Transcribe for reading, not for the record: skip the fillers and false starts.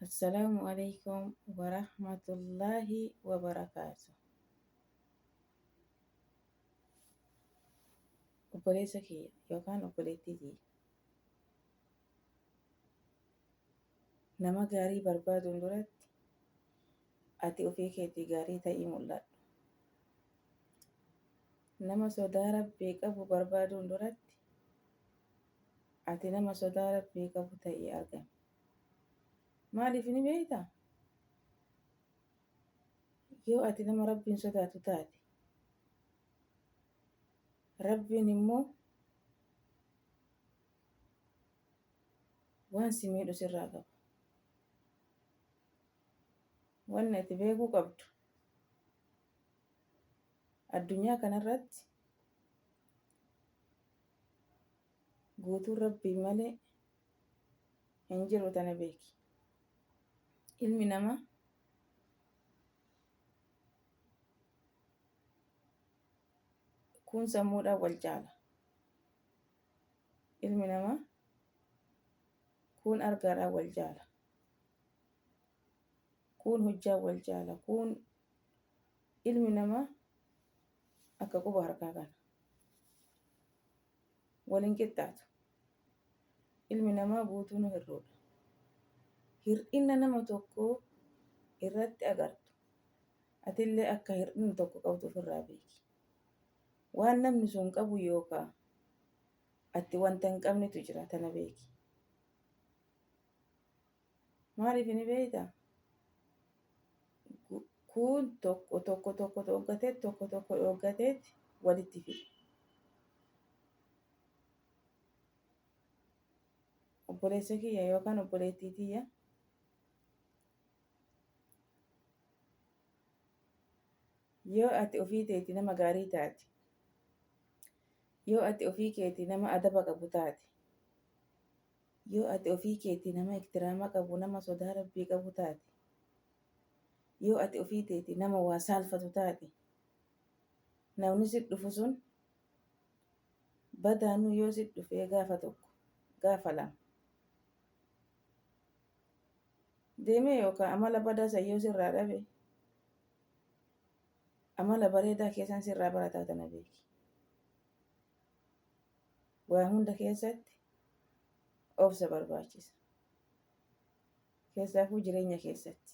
Assalaamu alaykum wa rahmatullaahi wa barakaatu. Obboleessa kiyya yookaan obboleettii kiyya. Nama gaarii barbaaduun duratti ati ofii keetii gaarii ta'ii mul'adhu. Nama sodaa Rabbii qabu barbaaduun duratti ati nama sodaa Rabbii qabu ta'ii argami. Maaliif ni beektaa? Yoo ati nama Rabbiin sodaatu taate, Rabbiin immoo waan si miidhu sirraa qaba. Wanni ati beekuu qabdu addunyaa kanarratti guutuun Rabbii malee hin jiru tana beeki. Ilmi namaa kun sammuudhaan wal caala. Ilmi namaa kun argaadhaan wal caala. Kun hojjaan wal caala. Kun ilmi namaa akka quba harkaa kana. Waliin qixxaatu. Ilmi namaa guutuun hir'uudha. Hir'ina nama tokkoo irratti agartu. Atillee akka hir'ina tokko qabdu ofirraa beeki. Waan namni sun qabu yookaan ati wanta hin qabnetu jira tana beeki. Maaliif ni beektaa? Kun tokko dhokkateet walitti fida. Obboleessa kiyya yookaan obboleettii tiyya yoo ati ofii keetii nama gaarii taate, yoo ati ofii keetii nama adaba qabu taate, yoo ati ofii keetii nama ihtiraama qabu, nama sodaa Rabbii qabu taate, yoo ati ofii keetii nama waa saalfatu taate, namni sitti dhufu sun badaanuu yoo sitti dhufee gaafa tokko, gaafa lama deemee yookaan amala badaa san yoo sirraa dhabe, amala bareedaa keessan sirraa barataa tana beeki. Waa hunda keessatti obsa barbaachisa. Keessaafuu jireenya keessatti.